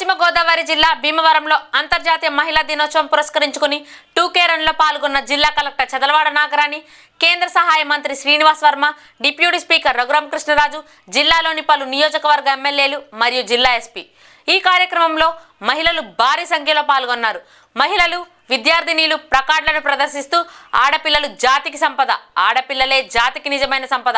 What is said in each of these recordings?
పశ్చిమ గోదావరి జిల్లా భీమవరంలో అంతర్జాతీయ మహిళా దినోత్సవం పురస్కరించుకుని 2K రన్లో పాల్గొన్న జిల్లా కలెక్టర్ చదలవాడ నాగరాణి, కేంద్ర సహాయ మంత్రి శ్రీనివాస్ వర్మ, డిప్యూటీ స్పీకర్ రఘురామకృష్ణరాజు, జిల్లాలోని పలు నియోజకవర్గ ఎమ్మెల్యేలు మరియు జిల్లా ఎస్పీ. ఈ కార్యక్రమంలో మహిళలు భారీ సంఖ్యలో పాల్గొన్నారు. మహిళలు, విద్యార్థినీలు ప్లకార్డులను ప్రదర్శిస్తూ ఆడపిల్లలు జాతికి సంపద, ఆడపిల్లలే జాతికి నిజమైన సంపద,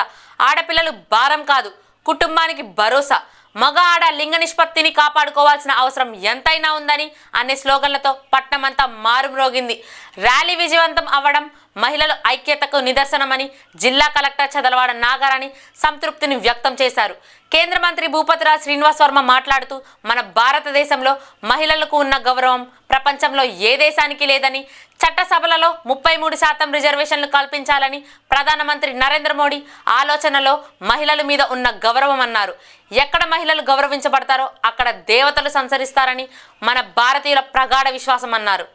ఆడపిల్లలు భారం కాదు, కుటుంబానికి భరోసా, మగ ఆడ లింగ నిష్పత్తిని కాపాడుకోవాల్సిన అవసరం ఎంతైనా ఉందని అనే స్లోగన్లతో పట్టణమంతా మారుమ్రోగింది. ర్యాలీ విజయవంతం అవ్వడం మహిళల ఐక్యతకు నిదర్శనమని జిల్లా కలెక్టర్ చదలవాడ నాగరాణి సంతృప్తిని వ్యక్తం చేశారు. కేంద్ర మంత్రి భూపతిరాజ్ శ్రీనివాస్ వర్మ మాట్లాడుతూ మన భారతదేశంలో మహిళలకు ఉన్న గౌరవం ప్రపంచంలో ఏ దేశానికి లేదని, చట్టసభలలో 33% రిజర్వేషన్లు కల్పించాలని ప్రధానమంత్రి నరేంద్ర మోడీ ఆలోచనలో మహిళల మీద ఉన్న గౌరవం అన్నారు. ఎక్కడ మహిళలు గౌరవించబడతారో అక్కడ దేవతలు సంచరిస్తారని మన భారతీయుల ప్రగాఢ విశ్వాసం అన్నారు.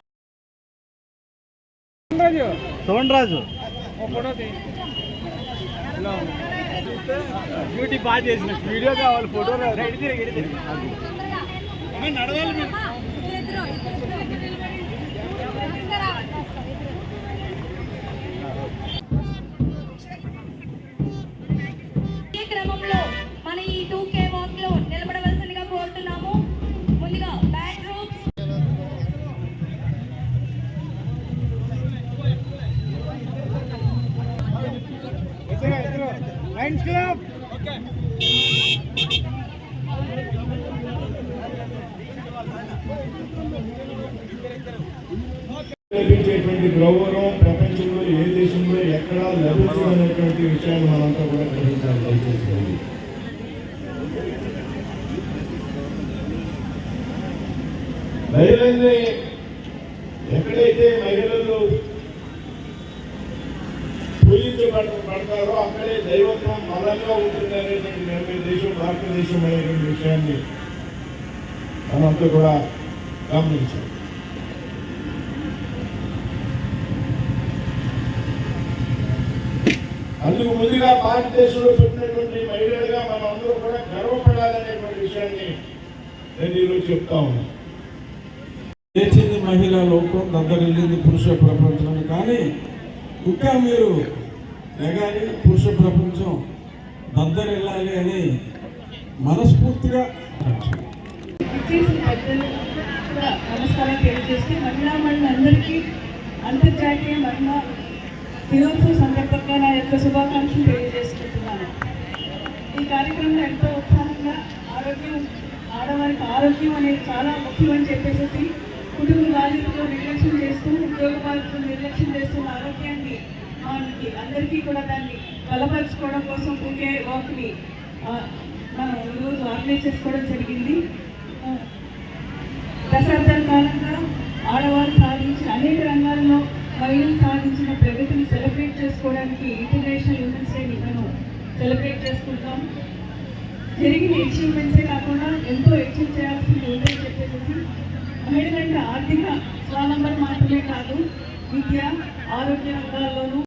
బ్యూటీ బాగా చేసిన వీడియో కావాలి, ఫోటో నడవాలి. ఈ క్రమంలో మన ఈ 2K వాక్ లో నిలబడవలసిందిగా కోరుతున్నాము. ముందుగా బ్యాక్ రూమ్స్ లభించేటువంటి గౌరవం ప్రపంచంలో ఏ దేశంలో ఎక్కడా లభించదనేటువంటి విషయాన్ని మనంతా కూడా గ్రహించాలి. దయచేసి మహిళల్ని ఎక్కడైతే మహిళలు పూజించబడతారో అక్కడే దైవత్వం బలంగా ఉంటుంది అనేటువంటి దేశం భారతదేశం అనేటువంటి విషయాన్ని మనంతా కూడా గమనించాలి. అందుకు ముందుగా భారతదేశంలో పెట్టినటువంటి మహిళలుగా మనం అందరూ కూడా గర్వపడాలనేటువంటి విషయాన్ని నేను ఈరోజు చెప్తా ఉన్నాను. లేచింది మహిళా లోకం, దగ్గరెళ్ళింది పురుష ప్రపంచం. కానీ ఇంకా మీరు ఎగాలి, పురుష ప్రపంచం దగ్గరెళ్ళాలి అని మనస్ఫూర్తిగా నమస్కారం తెలియజేస్తే మహిళలందరికీ అంతర్జాతీయ మహిళా దినోత్సవం సందర్భంగా నా యొక్క శుభాకాంక్షలు తెలియజేసుకుంటున్నాను. ఈ కార్యక్రమంలో ఎంతో ఉత్సాహంగా ఆడవారికి ఆరోగ్యం అనేది చాలా ముఖ్యమని చెప్పేసి కుటుంబ బాధ్యతలు నిర్లక్ష్యం చేస్తూ, ఉద్యోగ బాధ్యతలు నిర్లక్ష్యం చేస్తున్న ఆరోగ్యాన్ని మనకి అందరికీ కూడా దాన్ని బలపరచుకోవడం కోసం 2K వాక్ని మనం ఈరోజు ఆర్గనైజ్ చేసుకోవడం జరిగింది. దశాబ్దాల కాలంగా ఆడవారు సాధించిన అనేక రంగాల్లో మహిళలు సాధించిన ప్రగతిని సెలబ్రేట్ చేసుకోవడానికి ఇంటర్నేషనల్ ఉమెన్స్ డేని మనం సెలబ్రేట్ చేసుకుంటాం. జరిగిన అచీవ్మెంట్సే కాకుండా ఎంతో అచీవ్ చేయాల్సింది ఉందని చెప్పేసి మహిళలంటే ఆర్థిక స్వావలంబన మాత్రమే కాదు, విద్య, ఆరోగ్య రంగాల్లోనూ